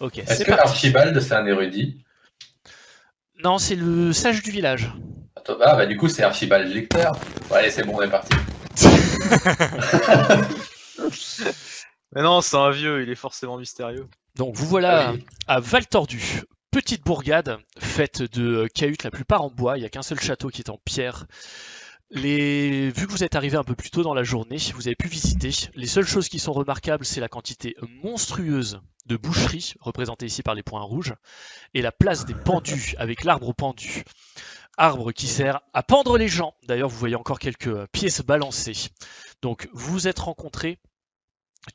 Ok, Est-ce c'est que parti. Archibald, c'est un érudit? Non, c'est le sage du village. Attends, ah, bah du coup, c'est Archibald Lecter. Bon, allez, c'est bon, on est parti. Mais non, c'est un vieux, il est forcément mystérieux. Donc vous Ah voilà oui. à Val Tordu. Petite bourgade faite de cahutes, la plupart en bois. Il n'y a qu'un seul château qui est en pierre. Vu que vous êtes arrivé un peu plus tôt dans la journée, vous avez pu visiter. Les seules choses qui sont remarquables, c'est la quantité monstrueuse de boucheries, représentée ici par les points rouges, et la place des pendus, avec l'arbre pendu. Arbre qui sert à pendre les gens. D'ailleurs, vous voyez encore quelques pièces balancées. Donc, vous vous êtes rencontrés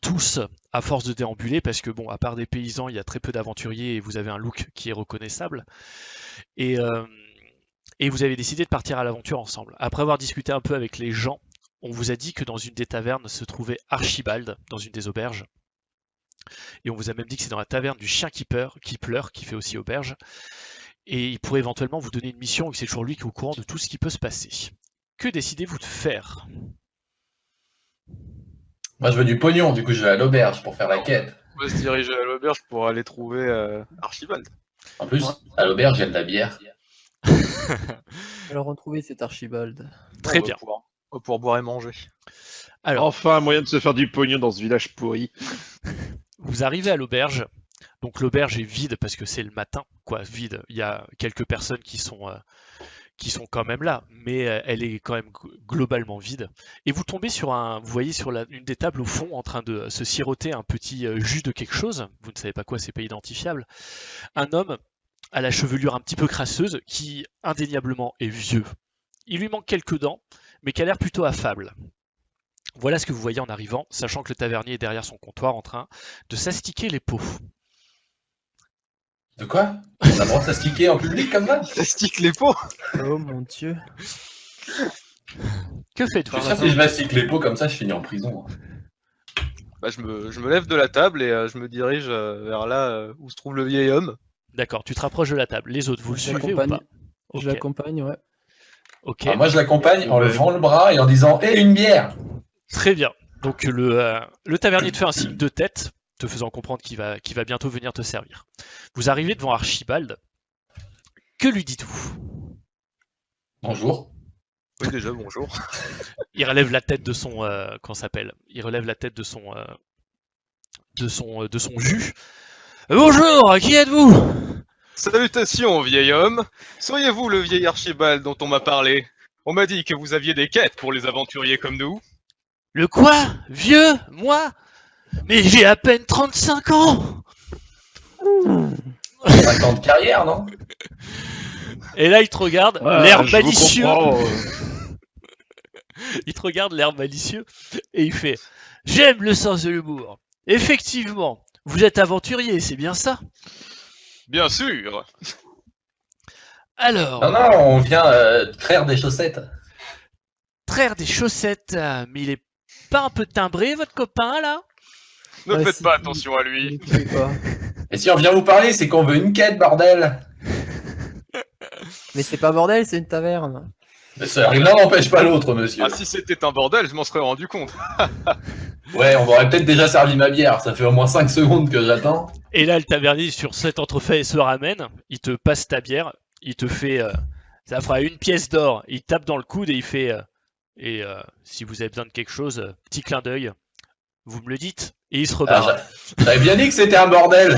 tous à force de déambuler, parce que bon, à part des paysans, il y a très peu d'aventuriers et vous avez un look qui est reconnaissable. Et, euh, et vous avez décidé de partir à l'aventure ensemble. Après avoir discuté un peu avec les gens, on vous a dit que dans une des tavernes se trouvait Archibald, dans une des auberges. Et on vous a même dit que c'est dans la taverne du chien qui pleure, qui fait aussi auberge. Et il pourrait éventuellement vous donner une mission, et c'est toujours lui qui est au courant de tout ce qui peut se passer. Que décidez-vous de faire? Moi, je veux du pognon, du coup, je vais à l'auberge pour faire la quête. On va se diriger à l'auberge pour aller trouver Archibald. En plus, Ouais. à l'auberge, il y a de la bière. Alors retrouver cet Archibald. Très On va bien. on va pouvoir boire et manger. Alors, Enfin, un moyen de se faire du pognon dans ce village pourri. vous arrivez à l'auberge. Donc l'auberge est vide parce que c'est le matin, quoi, vide. Il y a quelques personnes qui sont quand même là, mais elle est quand même globalement vide. Et vous tombez vous voyez sur une des tables au fond en train de se siroter un petit jus de quelque chose. Vous ne savez pas quoi, c'est pas identifiable. Un homme à la chevelure un petit peu crasseuse qui indéniablement est vieux. Il lui manque quelques dents, mais qui a l'air plutôt affable. Voilà ce que vous voyez en arrivant, sachant que le tavernier est derrière son comptoir en train de s'astiquer les peaux. De quoi? On a le droit de s'astiquer en public comme ça? Ça stick les pots. Oh mon dieu. Que Je faites-vous? suis sûr que si je m'astique les peaux comme ça, je finis en prison. Bah, je me lève de la table et je me dirige vers là où se trouve le vieil homme. D'accord, tu te rapproches de la table. Les autres, vous le Je suivez ou l'accompagne. pas? Je Ok. l'accompagne, ouais. Ok, Alors moi, je l'accompagne en Ouais. levant le bras et en disant « Et une bière !» très bien. Donc le tavernier te fait un signe de tête, te faisant comprendre qu'il va bientôt venir te servir. Vous arrivez devant Archibald. Que lui dites-vous? Bonjour. Oui, déjà, bonjour. Il relève la tête de son comment ça s'appelle? Il relève la tête de son jus. Bonjour, qui êtes-vous? Salutations, vieil homme. Seriez-vous le vieil Archibald dont on m'a parlé? On m'a dit que vous aviez des quêtes pour les aventuriers comme nous. Le quoi? Vieux? Moi? Mais j'ai à peine 35 ans! 5 ans de carrière, non? Et là, il te regarde, Ah, l'air je vous malicieux. comprends. Il te regarde, l'air malicieux, et il fait « J'aime le sens de l'humour. Effectivement, vous êtes aventurier, c'est bien ça? Bien sûr. Alors, Non, non, on vient traire des chaussettes. traire des chaussettes, mais il est pas un peu timbré, votre copain, là? Ne Ouais, faites si, pas attention à Ne lui. l'écoutez pas. Et si on vient vous parler, c'est qu'on veut une quête, bordel! Mais c'est pas bordel, c'est une taverne. Mais ça, l'un n'empêche pas l'autre, monsieur. Ah, si c'était un bordel, je m'en serais rendu compte. Ouais, on m'aurait peut-être déjà servi ma bière, ça fait au moins 5 secondes que j'attends. Et là, le tavernier, sur cet entrefait, se ramène, il te passe ta bière, il te fait ça fera une pièce d'or. Il tape dans le coude et il fait si vous avez besoin de quelque chose, petit clin d'œil, vous me le dites. Et il se rebarre. Ah, j'avais bien dit que c'était un bordel!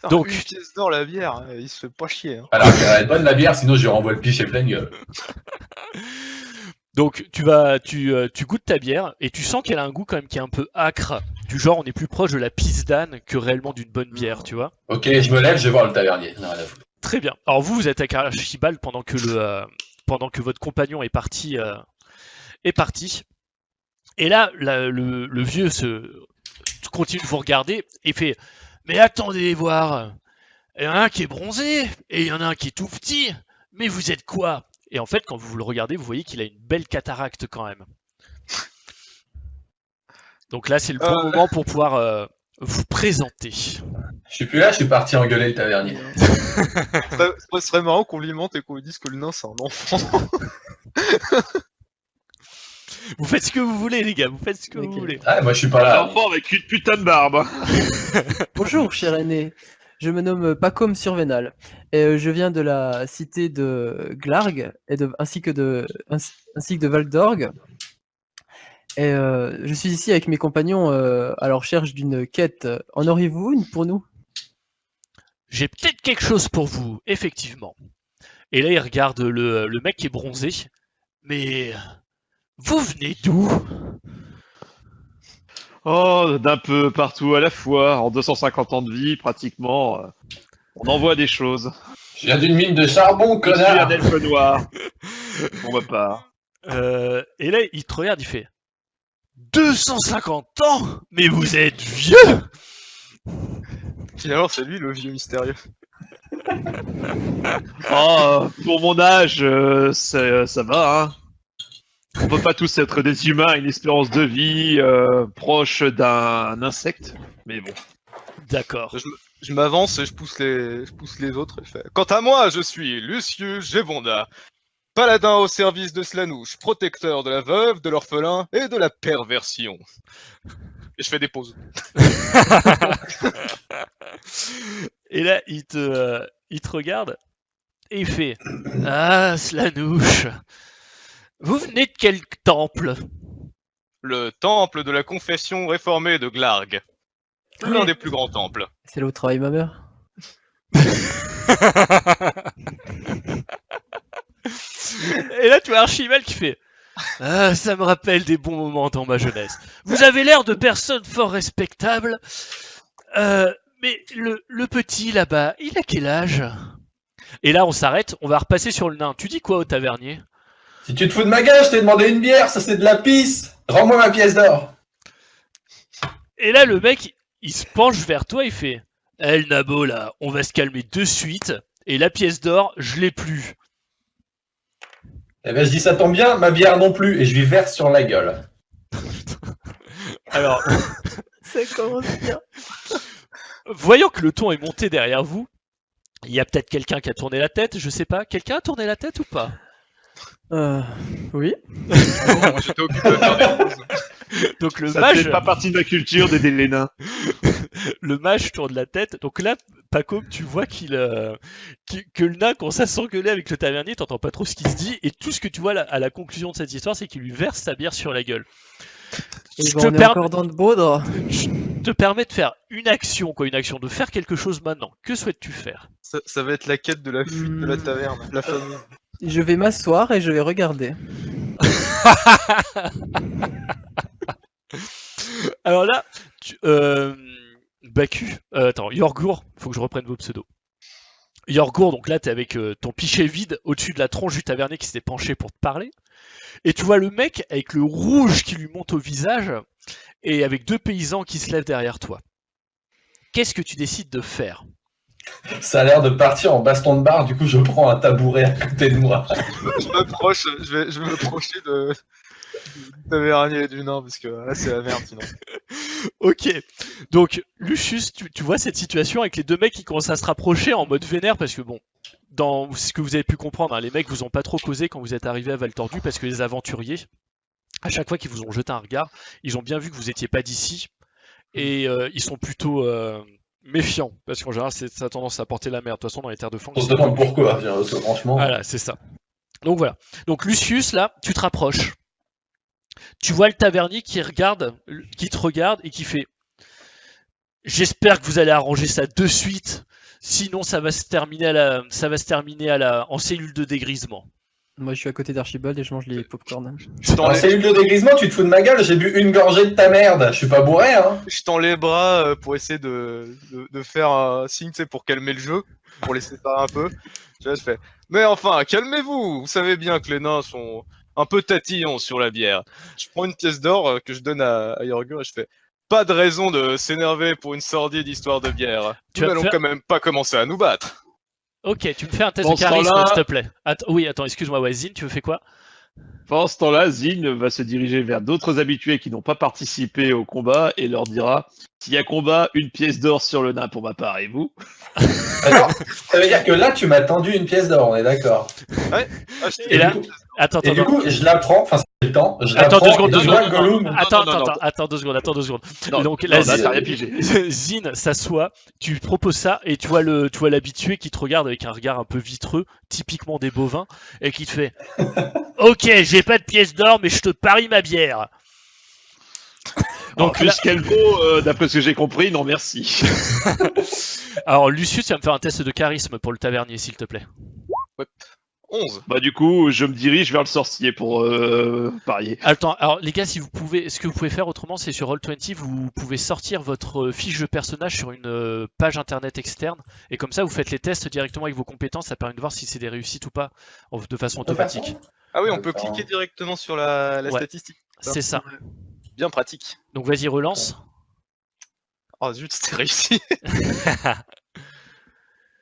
Donc- Une pièce d'or la bière, il se fait pas chier. Hein. Alors, elle est bonne la bière, sinon je lui renvoie le pichet pleine gueule. Donc tu goûtes ta bière et tu sens qu'elle a un goût quand même qui est un peu âcre. Du genre, on est plus proche de la pisse d'âne que réellement d'une bonne bière, tu vois. Ok, je me lève, je vais voir le tavernier. Non, rien à foutre. Très bien. Alors vous êtes à Archibald pendant que votre compagnon est parti. Et là, le vieux continue de vous regarder et fait « Mais attendez voir, il y en a un qui est bronzé et il y en a un qui est tout petit, mais vous êtes quoi ?» Et en fait, quand vous le regardez, vous voyez qu'il a une belle cataracte quand même. Donc là, c'est le bon moment pour pouvoir vous présenter. Je suis plus là, je suis parti engueuler le tavernier. Ce serait marrant qu'on lui mente et qu'on lui dise que le nain c'est un enfant. Vous faites ce que vous voulez, les gars, vous faites ce que vous Ok. voulez. Ah, moi je suis pas Un là. enfant avec une putain de barbe. Bonjour, cher aîné. Je me nomme Pacôme Survénal et je viens de la cité de Glarg ainsi que de Val d'Orgue. Et je suis ici avec mes compagnons à la recherche d'une quête. En auriez-vous une pour nous? J'ai peut-être quelque chose pour vous, effectivement. Et là, il regarde le mec qui est bronzé. Mais vous venez d'où? Oh, d'un peu partout à la fois, en 250 ans de vie, pratiquement. On envoie des choses. Je viens d'une mine de charbon, Je suis un connard. elfe noir. Pour ma part. Et là, il te regarde, il fait 250 ans? Mais vous êtes vieux! Finalement, c'est lui le vieux mystérieux. Oh, pour mon âge, ça va, hein. On peut pas tous être des humains à une espérance de vie proche d'un insecte, mais bon. D'accord. Je m'avance et je pousse les autres et je fais. Quant à moi, je suis Lucius Gebonda, paladin au service de Slanouche, protecteur de la veuve, de l'orphelin et de la perversion. Et je fais des pauses. Et là, il te regarde et il fait ah, Slanouche, vous venez de quel temple? Le temple de la confession réformée de Glarg. L'un des plus grands temples. C'est là où travaille ma mère. Et là, tu vois Archibald qui fait ah, ça me rappelle des bons moments dans ma jeunesse. Vous avez l'air de personnes fort respectables. Mais le petit là-bas, il a quel âge? Et là, on s'arrête, on va repasser sur le nain. Tu dis quoi au tavernier? Si tu te fous de ma gueule, je t'ai demandé une bière, ça c'est de la pisse. Rends-moi ma pièce d'or. Et là, le mec, il se penche vers toi, il fait eh, le nabo là, on va se calmer de suite. Et la pièce d'or, je l'ai plus. Eh ben je dis ça tombe bien, ma bière non plus, et je lui verse sur la gueule. Alors, Ça commence bien. voyant que le ton est monté derrière vous, il y a peut-être quelqu'un qui a tourné la tête, je sais pas. Quelqu'un a tourné la tête ou pas? Oui. Moi, j'étais occupé à faire des pauses. Donc le Ça mage, fait pas partie de ma culture d'aider les nains. le mage tourne la tête. Donc là, Paco, tu vois que le nain commence à s'engueuler avec le tavernier, t'entends pas trop ce qu'il se dit, et tout ce que tu vois à la conclusion de cette histoire, c'est qu'il lui verse sa bière sur la gueule. Et Je ben, te on est permets- encore dans de baudre. Je te permets de faire une action, de faire quelque chose maintenant. Que souhaites-tu faire? Ça va être la quête de la fuite de la taverne, la famille. Je vais m'asseoir et je vais regarder. Alors là, Baku, attends, Yorgour, faut que je reprenne vos pseudos. Yorgour, donc là, t'es avec ton pichet vide au-dessus de la tronche du tavernier qui s'était penché pour te parler. Et tu vois le mec avec le rouge qui lui monte au visage et avec deux paysans qui se lèvent derrière toi. Qu'est-ce que tu décides de faire? Ça a l'air de partir en baston de bar, du coup je prends un tabouret à côté de moi. Je vais m'approcher du tavernier et du nain, parce que là, c'est la merde sinon. Ok, donc Lucius, tu vois cette situation avec les deux mecs qui commencent à se rapprocher en mode vénère parce que bon, dans ce que vous avez pu comprendre, hein, les mecs vous ont pas trop causé quand vous êtes arrivé à Val Tordu parce que les aventuriers, à chaque fois qu'ils vous ont jeté un regard, ils ont bien vu que vous étiez pas d'ici et ils sont plutôt méfiants parce qu'en général ça a tendance à porter la merde. De toute façon dans les terres de fang. On se demande pourquoi, parce que franchement. Voilà, c'est ça. Donc voilà. Donc Lucius là, tu te rapproches. Tu vois le tavernier qui te regarde et qui fait j'espère que vous allez arranger ça de suite, sinon ça va se terminer en cellule de dégrisement. Moi, je suis à côté d'Archibald et je mange les popcorn. En cellule de dégrisement, tu te fous de ma gueule, j'ai bu une gorgée de ta merde. Je suis pas bourré, hein. Je tends les bras pour essayer de faire un signe, tu sais, pour calmer le jeu, pour les séparer un peu. Je fais, mais enfin, calmez-vous. Vous savez bien que les nains sont un peu tatillons sur la bière. Je prends une pièce d'or que je donne à Yorgur et je fais, pas de raison de s'énerver pour une sordide histoire de bière. Tu Nous vas n'allons faire- quand même pas commencer à nous battre. Ok, tu me fais un test Dans de ce charisme temps-là- s'il te plaît. Oui, attends, excuse-moi, Wazine, tu me fais quoi? Pendant ce temps-là, Zin va se diriger vers d'autres habitués qui n'ont pas participé au combat et leur dira s'il y a combat, 1 pièce d'or sur le nain pour ma part, et vous? Attends, ça veut dire que là, tu m'as tendu une pièce d'or, on est d'accord. Et là, du coup, attends, et du coup, je la prends, enfin, c'est le temps. Je la Attends, prends, 2 secondes, et 2 je vois secondes. Gollum. Attends, 2 secondes. Non, Donc non, là, là, t'as rien pigé. Zin s'assoit, tu proposes ça et tu vois l'habitué qui te regarde avec un regard un peu vitreux, typiquement des bovins, et qui te fait Ok, j'ai pas de pièce d'or, mais je te parie ma bière. Donc, Donc là, plus qu'elle vaut, d'après ce que j'ai compris, non merci. alors Lucius, tu vas me faire un test de charisme pour le tavernier, s'il te plaît. 11. Bah du coup, je me dirige vers le sorcier pour parier. Attends, alors les gars, si vous pouvez, ce que vous pouvez faire autrement, c'est sur Roll20, vous pouvez sortir votre fiche de personnage sur une page internet externe, et comme ça, vous faites les tests directement avec vos compétences, ça permet de voir si c'est des réussites ou pas, de façon automatique. Ah oui, on peut Attends. cliquer directement sur la Ouais. statistique. C'est ça. Bien pratique. Donc vas-y, relance. Oh zut, c'était réussi.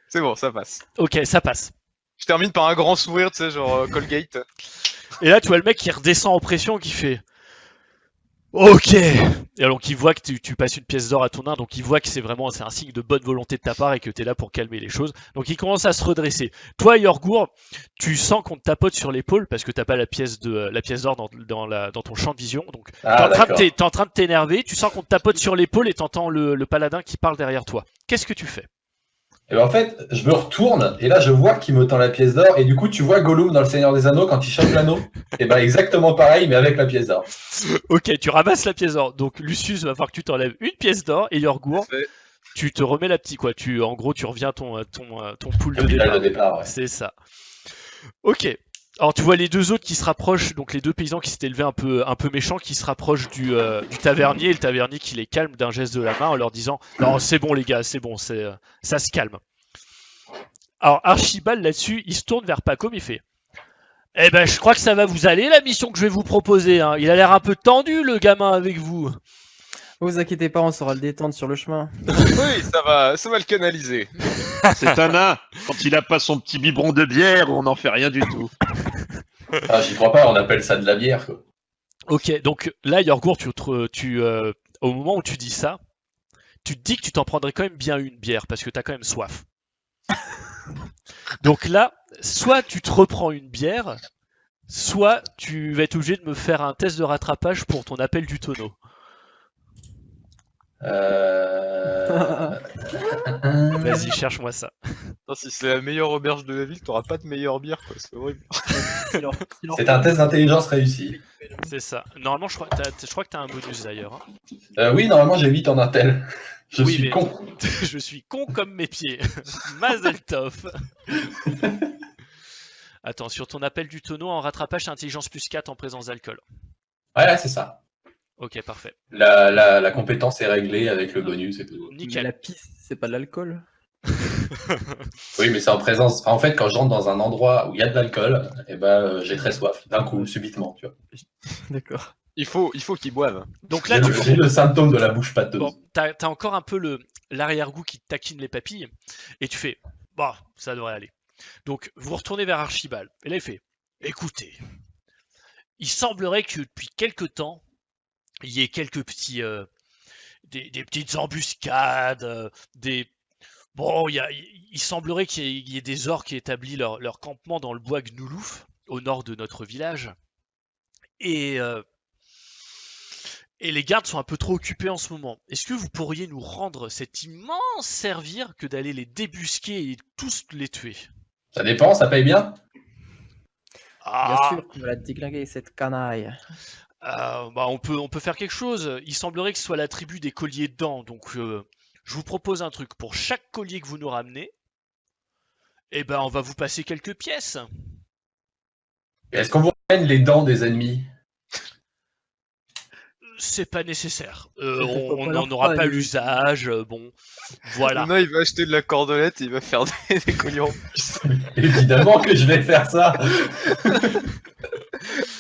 C'est bon, ça passe. Ok, ça passe. Je termine par un grand sourire, tu sais, genre Colgate. Et là, tu vois le mec qui redescend en pression, qui fait Ok. Et donc il voit que tu passes une pièce d'or à ton nain, donc il voit que c'est un signe de bonne volonté de ta part et que t'es là pour calmer les choses. Donc il commence à se redresser. Toi, Yorgour, tu sens qu'on te tapote sur l'épaule parce que t'as pas la pièce d'or dans ton champ de vision. Donc Ah, d'accord. t'es en train de t'énerver. Tu sens qu'on te tapote sur l'épaule et t'entends le paladin qui parle derrière toi. Qu'est-ce que tu fais? Et ben, en fait, je me retourne et là, je vois qu'il me tend la pièce d'or. Et du coup, tu vois Gollum dans Le Seigneur des Anneaux quand il chope l'anneau. Et ben, exactement pareil, mais avec la pièce d'or. Ok, tu ramasses la pièce d'or. Donc Lucius va falloir que tu t'enlèves une pièce d'or et Yorgour, Parfait. tu te remets la petite quoi. En gros, tu reviens à ton pool de Le final départ. de départ, ouais. C'est ça. Ok. Alors tu vois les deux autres qui se rapprochent, donc les deux paysans qui s'étaient levés un peu méchants, qui se rapprochent du tavernier, et le tavernier qui les calme d'un geste de la main en leur disant non c'est bon les gars, c'est bon, ça se calme. Alors Archibald là-dessus, il se tourne vers Pacom, il fait eh ben je crois que ça va vous aller la mission que je vais vous proposer. Hein. Il a l'air un peu tendu le gamin avec vous. Vous inquiétez pas, on saura le détendre sur le chemin. Oui, ça va le canaliser. C'est un nain. Quand il a pas son petit biberon de bière, on n'en fait rien du tout. Ah, j'y crois pas, on appelle ça de la bière, quoi. Ok, donc là Yorgour, au moment où tu dis ça, tu te dis que tu t'en prendrais quand même bien une bière parce que t'as quand même soif. Donc là, soit tu te reprends une bière, soit tu vas être obligé de me faire un test de rattrapage pour ton appel du tonneau. Vas-y, cherche-moi ça. Putain, si c'est la meilleure auberge de la ville, t'auras pas de meilleure bière, quoi. C'est horrible. C'est un test d'intelligence réussi. C'est ça. Normalement, je crois que t'as un bonus d'ailleurs. Hein. Oui, normalement, j'ai 8 en intel. Je Oui, suis mais- con. Je suis con comme mes pieds. Mazel tov. Attends, sur ton appel du tonneau, en rattrapage, c'est intelligence plus 4 en présence d'alcool. Ouais, c'est ça. Ok, parfait. La compétence est réglée avec le bonus et tout. Mais Nickel. la pisse, c'est pas de l'alcool. Oui, mais c'est en présence. En fait, quand je rentre dans un endroit où il y a de l'alcool, eh ben, j'ai très soif, d'un coup, subitement. Tu vois. D'accord. Il faut qu'ils boivent. Donc là, J'ai le symptôme de la bouche pâteuse. bon, t'as encore un peu l'arrière-goût qui te taquine les papilles, et tu fais, bah, ça devrait aller. Donc, vous retournez vers Archibald, et là, il fait, écoutez, il semblerait que depuis quelque temps, il y ait quelques petits, des petites embuscades, bon, il semblerait qu'il y ait des orques qui établissent leur campement dans le bois Gnoulouf, au nord de notre village, et les gardes sont un peu trop occupés en ce moment. Est-ce que vous pourriez nous rendre cet immense servir que d'aller les débusquer et tous les tuer? Ça dépend, ça paye bien. Ah, Bien sûr qu'on va la déglinguer, cette canaille. bah on peut faire quelque chose. Il semblerait que ce soit la tribu des colliers de dents. Donc je vous propose un truc. Pour chaque collier que vous nous ramenez, eh ben on va vous passer quelques pièces. Est-ce qu'on vous ramène les dents des ennemis? C'est pas nécessaire. Faut On pas n'en leur aura faire, pas lui. l'usage. Bon, voilà. Luna, il va acheter de la cordelette, il va faire des colliers en plus. Évidemment que je vais faire ça.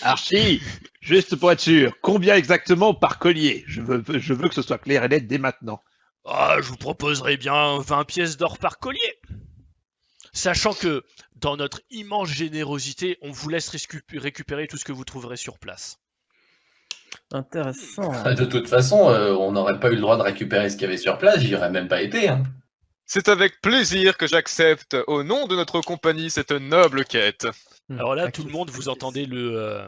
Archie, juste pour être sûr, combien exactement par collier? Je veux que ce soit clair et net dès maintenant. Ah, je vous proposerais bien 20 pièces d'or par collier. Sachant que dans notre immense générosité, on vous laisse récupérer tout ce que vous trouverez sur place. Intéressant. De toute façon, on n'aurait pas eu le droit de récupérer ce qu'il y avait sur place, j'y aurais même pas été. Hein. C'est avec plaisir que j'accepte, au nom de notre compagnie, cette noble quête. Alors là, tout le monde, vous entendez le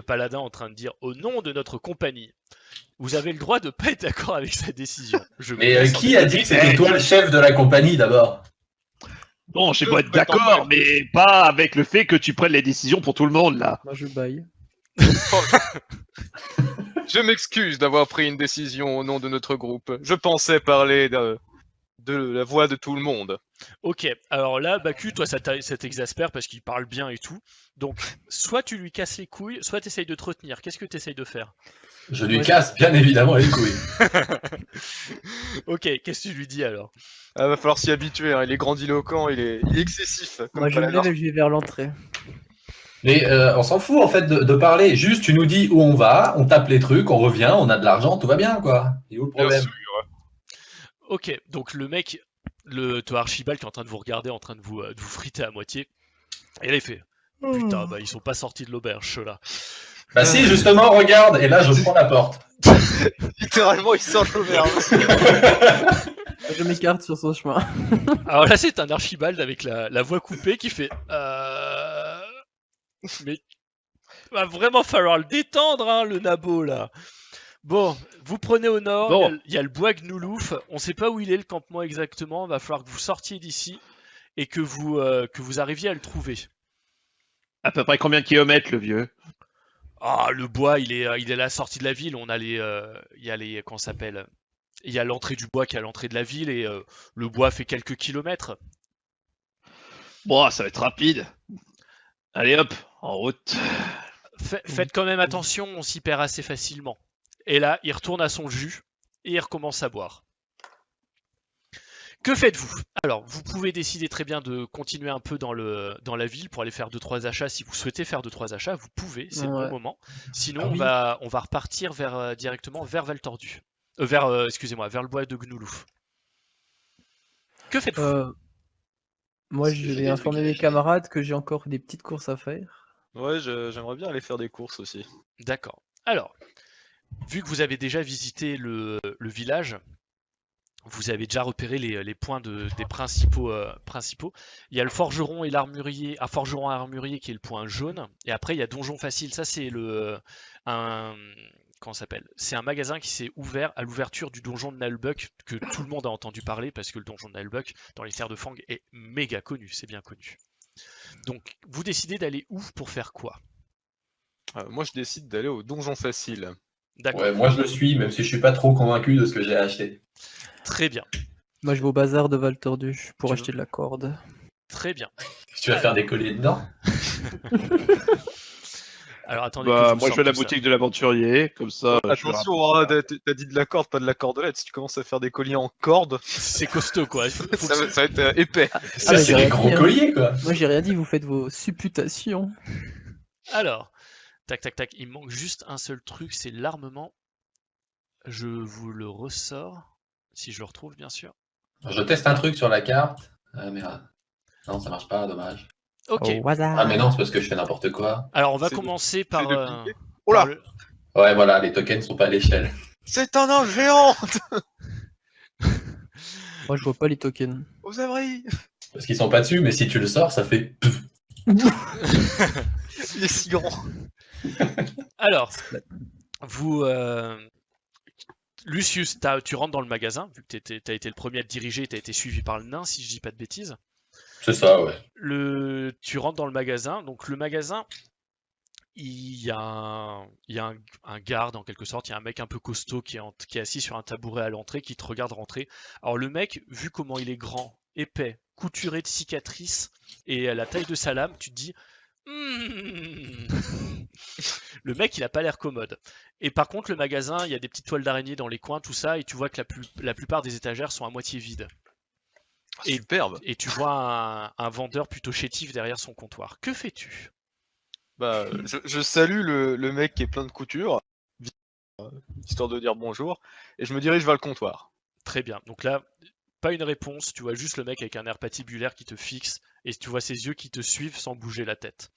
paladin en train de dire « Au nom de notre compagnie ». Vous avez le droit de pas être d'accord avec sa décision. Mais qui a dit que c'était toi le chef de la compagnie d'abord? Bon, je sais pas être d'accord, mais pas avec le fait que tu prennes les décisions pour tout le monde, là. Moi, je baille. Je m'excuse d'avoir pris une décision au nom de notre groupe. Je pensais parler de la voix de tout le monde. Ok, alors là, Baku, toi, ça t'exaspère parce qu'il parle bien et tout. Donc, soit tu lui casses les couilles, soit tu essayes de te retenir. Qu'est-ce que tu essayes de faire? Je lui casse bien évidemment les couilles. Ok, qu'est-ce que tu lui dis alors? Ah, va falloir s'y habituer, hein. Il est grandiloquent, il est excessif. Comme Moi, je me lève et je vais vers l'entrée. Mais on s'en fout en fait de parler. Juste, tu nous dis où on va, on tape les trucs, on revient, on a de l'argent, tout va bien quoi. Et où le Bien problème? sûr. Ok, donc le mec, toi Archibald qui est en train de vous regarder, en train de vous friter à moitié, et là il fait putain, bah ils sont pas sortis de l'auberge ceux-là. Bah si, justement, regarde, et là je prends la porte. Littéralement, il sort de l'auberge. Je m'écarte sur son chemin. Alors là c'est un Archibald avec la voix coupée qui fait mais va vraiment falloir le détendre hein, le nabo là. Bon, vous prenez au nord, Bon. il y a le bois Gnoulouf, on sait pas où il est le campement exactement, va falloir que vous sortiez d'ici et que vous arriviez à le trouver. À peu près combien de kilomètres, le vieux? Ah, le bois, il est à la sortie de la ville. On a il y a les, comment ça s'appelle? Il y a l'entrée du bois qui est à l'entrée de la ville et le bois fait quelques kilomètres. Bon, ça va être rapide. Allez hop, en route. Faites quand même attention, on s'y perd assez facilement. Et là, il retourne à son jus et il recommence à boire. Que faites-vous? Alors, vous pouvez décider très bien de continuer un peu dans la ville pour aller faire 2-3 achats. Si vous souhaitez faire 2-3 achats, vous pouvez, c'est le bon moment. Sinon, on va repartir directement vers Val Tordu. Excusez-moi, vers le bois de Gnoulouf. Que faites-vous? Moi, je vais informer mes camarades que j'ai encore des petites courses à faire. Ouais, j'aimerais bien aller faire des courses aussi. D'accord. Alors, vu que vous avez déjà visité le village, vous avez déjà repéré les points des principaux. Il y a le forgeron et l'armurier, un forgeron et armurier qui est le point jaune, et après il y a Donjon Facile. Ça c'est comment ça s'appelle? C'est un magasin qui s'est ouvert à l'ouverture du donjon de Nalbuck que tout le monde a entendu parler parce que le donjon de Nalbuck dans les terres de Fang est méga connu, c'est bien connu. Donc vous décidez d'aller où pour faire quoi? Moi, je décide d'aller au donjon facile. D'accord. Ouais, moi je le suis, même si je suis pas trop convaincu de ce que j'ai acheté. Très bien, Moi, je vais au bazar de Val Tordu pour Tu acheter de la corde. très bien. Tu vas faire des colliers dedans? Alors attendez. que Bah, vous moi, je vais à la sorte ça. boutique de l'aventurier, comme ça. je Attention, hein, t'as dit de la corde, pas de la cordelette. Si tu commences à faire des colliers en corde, C'est costaud quoi. ça va être épais. Ça, mais c'est j'ai des rien gros dit, hein. colliers quoi. Moi, j'ai rien dit, vous faites vos supputations. Alors, tac tac tac, il me manque juste un seul truc, c'est l'armement. Je vous le ressors, si je le retrouve bien sûr. Je teste un truc sur la carte. Merde. Non, ça marche pas, dommage. Ok, Au hasard. Ah mais non, c'est parce que je fais n'importe quoi. alors on va C'est de- commencer par... de euh, cliquer. Oh là par le- Ouais, voilà, les tokens sont pas à l'échelle. C'est un ange géant. Moi, je vois pas les tokens. Aux abris. Parce qu'ils sont pas dessus, mais si tu le sors, ça fait... Il est si grand. Alors, vous... Lucius, tu rentres dans le magasin, vu que t'as été le premier à te diriger, t'as été suivi par le nain, si je dis pas de bêtises. C'est ça, ouais. Tu rentres dans le magasin, donc le magasin, il y a un garde en quelque sorte, il y a un mec un peu costaud qui est assis sur un tabouret à l'entrée qui te regarde rentrer. Alors le mec, vu comment il est grand, épais, couturé de cicatrices et à la taille de sa lame, tu te dis le mec il a pas l'air commode. Et par contre le magasin, il y a des petites toiles d'araignée dans les coins, tout ça, et tu vois que la plupart des étagères sont à moitié vides. Et- Superbe. Et tu vois un vendeur plutôt chétif derrière son comptoir. Que fais-tu? Bah, je salue le mec qui est plein de couture, histoire de dire bonjour, et je me dirige vers le comptoir. Très bien. Donc là, pas une réponse, tu vois juste le mec avec un air patibulaire qui te fixe et tu vois ses yeux qui te suivent sans bouger la tête.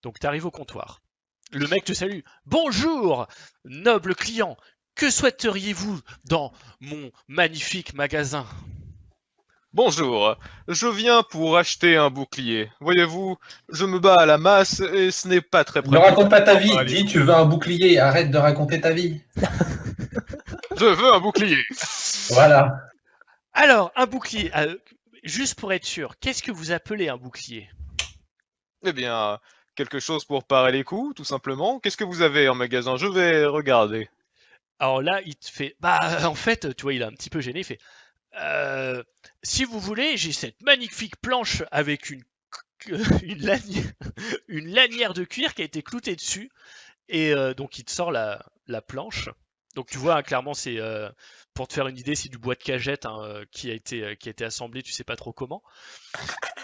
Donc tu arrives au comptoir. Le mec te salue. Bonjour, noble client. Que souhaiteriez-vous dans mon magnifique magasin? Bonjour, je viens pour acheter un bouclier. Voyez-vous, je me bats à la masse et ce n'est pas très Ne raconte pas ta vie. Allez. Dis, tu veux un bouclier. Arrête de raconter ta vie. Je veux un bouclier. Voilà. Alors, un bouclier. Juste pour être sûr, qu'est-ce que vous appelez un bouclier? Eh bien, quelque chose pour parer les coups, tout simplement. Qu'est-ce que vous avez en magasin? Je vais regarder. Alors là, il te fait. Bah, en fait, tu vois, il est un petit peu gêné. Il fait. Si vous voulez, j'ai cette magnifique planche avec une lanière de cuir qui a été cloutée dessus. Et donc, il te sort la planche. Donc, tu vois, hein, clairement, c'est pour te faire une idée, c'est du bois de cagette hein, qui a été assemblé, tu sais pas trop comment.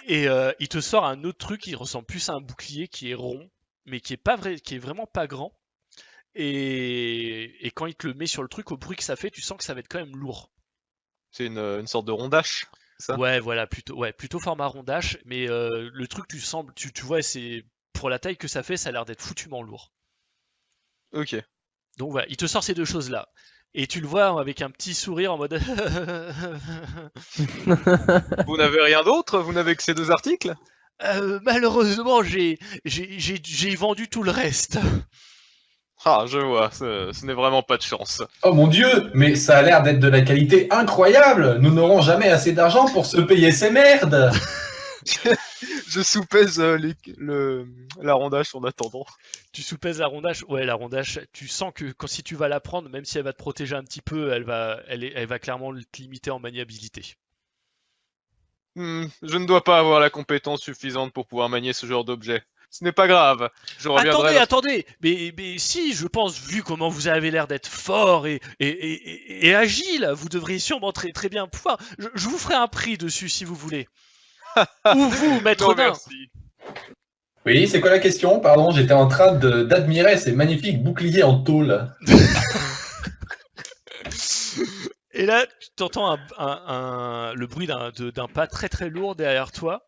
Et il te sort un autre truc qui ressemble plus à un bouclier qui est rond, mais qui est vraiment pas grand. Et quand il te le met sur le truc, au bruit que ça fait, tu sens que ça va être quand même lourd. C'est une sorte de rondache, ça? Ouais, voilà, plutôt format rondache, mais le truc, tu vois, c'est pour la taille que ça fait, ça a l'air d'être foutument lourd. Ok. Donc voilà, il te sort ces deux choses-là. Et tu le vois avec un petit sourire en mode. Vous n'avez rien d'autre? Vous n'avez que ces deux articles? Malheureusement, j'ai vendu tout le reste. Ah, je vois, ce n'est vraiment pas de chance. Oh mon Dieu, mais ça a l'air d'être de la qualité incroyable. Nous n'aurons jamais assez d'argent pour se payer ces merdes. Je soupèse la rondage en attendant. Tu soupèses la rondache. Ouais, la rondache, tu sens que si tu vas la prendre, même si elle va te protéger un petit peu, elle va clairement te limiter en maniabilité. Je ne dois pas avoir la compétence suffisante pour pouvoir manier ce genre d'objet. Ce n'est pas grave. Je reviendrai. Attendez, mais si, je pense, vu comment vous avez l'air d'être fort et agile, vous devriez sûrement très, très bien pouvoir. Je vous ferai un prix dessus si vous voulez. Ou vous, maître Non, nain. merci. Oui, c'est quoi la question? Pardon, j'étais en train d'admirer ces magnifiques boucliers en tôle. Et là, tu entends le bruit d'un pas très très lourd derrière toi.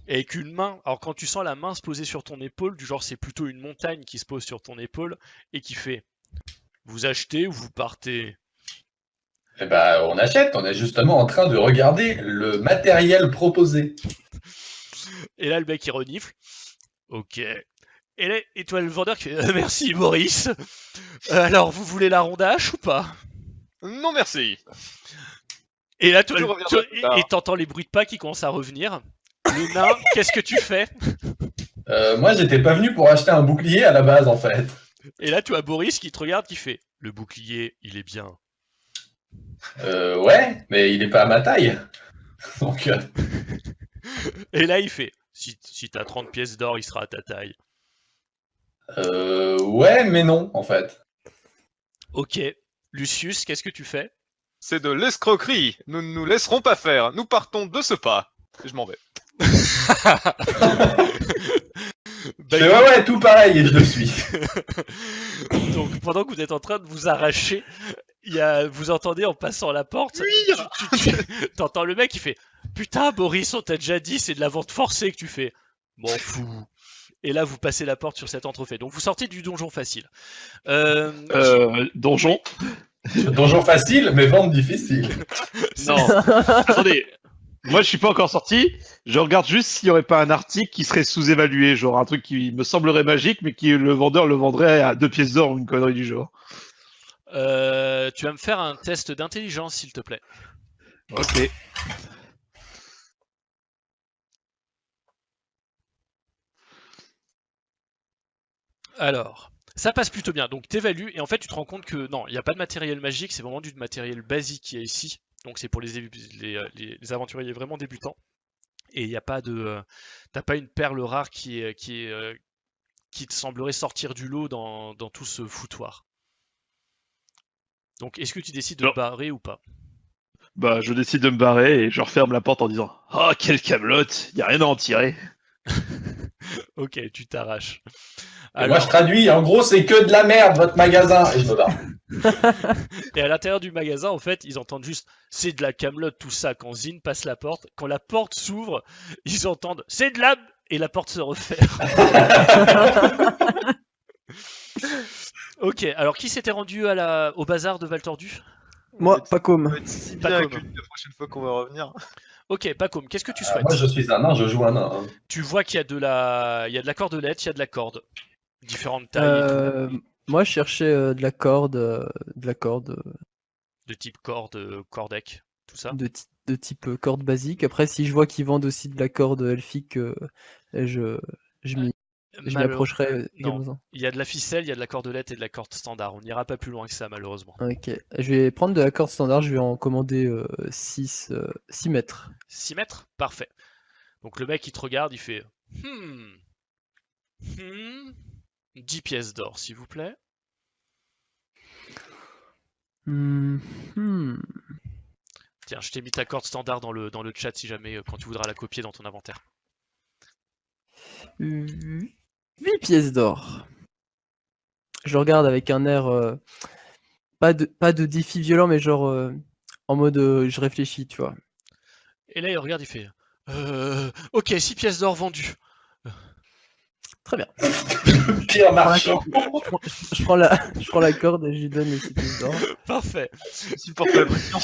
Et avec une main, alors quand tu sens la main se poser sur ton épaule, du genre c'est plutôt une montagne qui se pose sur ton épaule et qui fait vous achetez ou vous partez? Eh ben, on achète, on est justement en train de regarder le matériel proposé. Et là le mec il renifle. Ok. Et là, et toi le vendeur qui fait merci Maurice. Alors vous voulez la rondache ou pas? Non, merci. Et là toi, Je reviendrai plus tard. et t'entends les bruits de pas qui commencent à revenir. Le nain, qu'est-ce que tu fais? Moi, j'étais pas venu pour acheter un bouclier à la base, en fait. Et là tu as Boris qui te regarde qui fait le bouclier il est bien. Ouais, mais il est pas à ma taille. Donc, Et là il fait si t'as 30 pièces d'or il sera à ta taille. ouais, mais non, en fait. Ok. Lucius, qu'est-ce que tu fais? C'est de l'escroquerie. Nous ne nous laisserons pas faire. Nous partons de ce pas. Et je m'en vais. Bah, Ouais, tout pareil, et je le suis. Donc pendant que vous êtes en train de vous arracher, vous entendez en passant la porte, t'entends le mec qui fait putain Boris, on t'a déjà dit c'est de la vente forcée que tu fais. M'en fous. Et là vous passez la porte sur cet entrefait. Donc vous sortez du donjon facile. Donjon. Donjon facile, mais vente difficile. Non. Attendez. Moi, je suis pas encore sorti. Je regarde juste s'il y aurait pas un article qui serait sous-évalué, genre un truc qui me semblerait magique, mais qui le vendeur le vendrait à 2 pièces d'or ou une connerie du genre. Tu vas me faire un test d'intelligence s'il te plaît. Ok. Alors, ça passe plutôt bien. Donc t'évalues et en fait tu te rends compte que non, il n'y a pas de matériel magique, c'est vraiment du matériel basique qu'il y a ici. Donc c'est pour les aventuriers vraiment débutants. Et il n'y a pas t'as pas une perle rare qui te semblerait sortir du lot dans tout ce foutoir. Donc est-ce que tu décides de Non. te barrer ou pas? Bah, je décide de me barrer et je referme la porte en disant « Oh, quelle camelote, y a rien à en tirer !» Ok, tu t'arraches. Et moi, je traduis. En gros, c'est que de la merde, votre magasin. Et je me barre. Et à l'intérieur du magasin, en fait, ils entendent juste c'est de la camelote, tout ça. Quand Zin passe la porte, quand la porte s'ouvre, ils entendent c'est de la et la porte se referme. Ok, alors qui s'était rendu au bazar de Valtordu? Moi, Ça Pacom. va être si Pas bien comme. accueilli la prochaine fois qu'on va revenir. Ok, Pacom, qu'est-ce que tu souhaites? Moi, je suis un nain, je joue un nain. Hein. Tu vois qu'il y a de la cordelette, il y a de la corde. Différentes tailles et tout. Moi, je cherchais de la corde, De type corde, cordec, tout ça. de type corde basique. Après, si je vois qu'ils vendent aussi de la corde elfique, je m'y approcherai non. également. Il y a de la ficelle, il y a de la cordelette et de la corde standard. On n'ira pas plus loin que ça, malheureusement. Ok, je vais prendre de la corde standard, je vais en commander 6 mètres. 6 mètres? Parfait. Donc le mec, il te regarde, il fait 10 pièces d'or, s'il vous plaît. Tiens, je t'ai mis ta corde standard dans le chat si jamais, quand tu voudras la copier dans ton inventaire. 8 pièces d'or. Je le regarde avec un air pas de défi violent, mais genre en mode je réfléchis, tu vois. Et là, il regarde, il fait ok, 6 pièces d'or vendues. Très bien. Pire marchand. Je prends la corde et je lui donne les 6 pièces d'or. Parfait. Supporte la pression.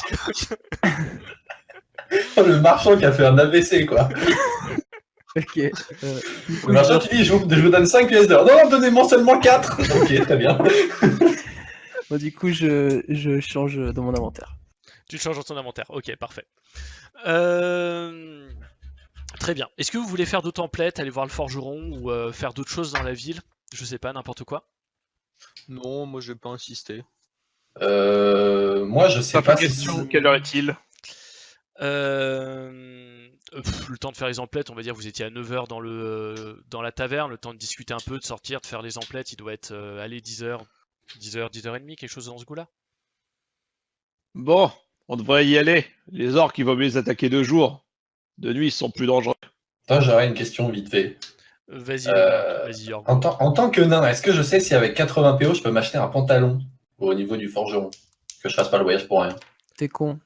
Le marchand qui a fait un AVC, quoi. Ok. Le marchand qui dit je vous donne 5 pièces d'or. Non, donnez-moi seulement 4. Ok, très bien. Bon, du coup, je change dans mon inventaire. Tu changes dans ton inventaire. Ok, parfait. Très bien. Est-ce que vous voulez faire d'autres templates, aller voir le forgeron ou faire d'autres choses dans la ville? Je sais pas, n'importe quoi. Non, moi je vais pas insister. Moi, je sais pas si. question, quelle heure est-il? Le temps de faire les emplettes, on va dire vous étiez à 9h dans la taverne, le temps de discuter un peu, de sortir, de faire les emplettes, il doit être allez 10h, 10h30, quelque chose dans ce goût-là. Bon, on devrait y aller. Les orques, il vaut mieux les attaquer de jour. De nuit, ils sont plus dangereux. Attends, j'aurais une question vite fait. Vas-y, vas-y, Yorgo. En tant que nain, est-ce que je sais si avec 80 PO, je peux m'acheter un pantalon au niveau du forgeron? Que je fasse pas le voyage pour rien. T'es con.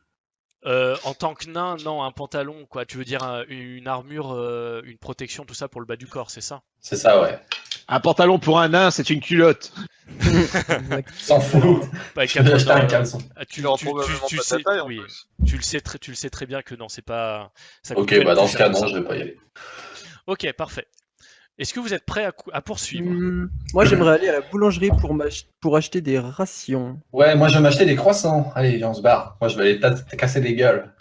En tant que nain, non, un pantalon, quoi. Tu veux dire une armure, une protection, tout ça pour le bas du corps, c'est ça? C'est ça, ouais. Un pantalon pour un nain, c'est une culotte. S'en fout. Pas Je vais acheter un caleçon. Tu Il aura probablement pas ta sais, taille, en oui, plus. tu le sais très bien que non, c'est pas. Ça coûte Ok, quand même bah dans plus ce cher cas, que non, ça. je vais pas y aller. Ok, parfait. Est-ce que vous êtes prêts à poursuivre? Moi, j'aimerais aller à la boulangerie pour acheter des rations. Ouais, moi je vais m'acheter des croissants. Allez, on se barre. Moi je vais aller casser des gueules.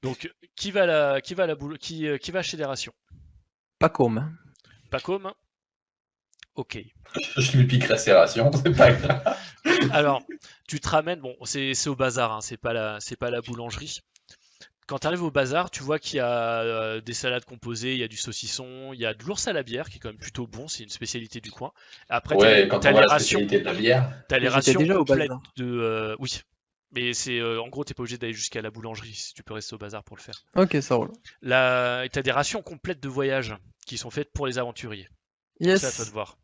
Donc, qui va acheter des rations? Pacom. Pacom? Ok. Je lui piquerai ses rations, c'est pas grave. Alors, tu te ramènes, bon, c'est au bazar, hein, c'est pas la boulangerie. Quand tu arrives au bazar, tu vois qu'il y a des salades composées, il y a du saucisson, il y a de l'ours à la bière qui est quand même plutôt bon, c'est une spécialité du coin. Après, Ouais, quand t'as on voit les la rations, spécialité de la bière. t'as les J'étais rations déjà au complètes bazar. de, oui, mais c'est en gros t'es pas obligé d'aller jusqu'à la boulangerie si tu peux rester au bazar pour le faire. Ok, ça roule. Là, t'as des rations complètes de voyage qui sont faites pour les aventuriers. C'est à toi de Yes, voir.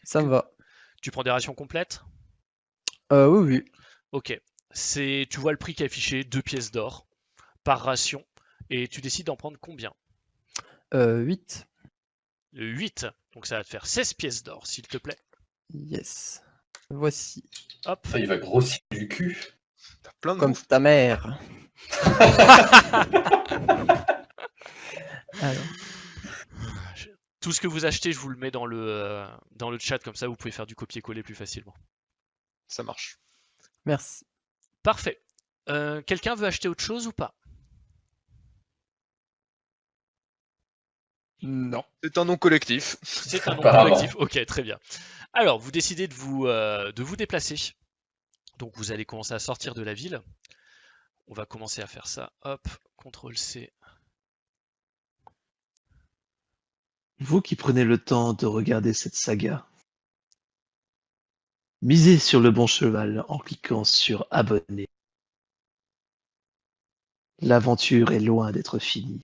ça me va. Tu prends des rations complètes? Oui. Ok. Tu vois le prix qui est affiché, 2 pièces d'or par ration, et tu décides d'en prendre combien? 8. 8. Donc ça va te faire 16 pièces d'or, s'il te plaît. Yes. Voici. Hop. Ça, il va grossir du cul. T'as plein de Comme bouffe. ta mère. Alors. Tout ce que vous achetez, je vous le mets dans le chat, comme ça vous pouvez faire du copier-coller plus facilement. Ça marche. Merci. Parfait. Quelqu'un veut acheter autre chose ou pas? Non. C'est un nom collectif. C'est un nom Apparemment. collectif. Ok, très bien. Alors, vous décidez de vous déplacer. Donc, vous allez commencer à sortir de la ville. On va commencer à faire ça. Hop, CTRL-C. Vous qui prenez le temps de regarder cette saga, misez sur le bon cheval en cliquant sur abonner. L'aventure est loin d'être finie.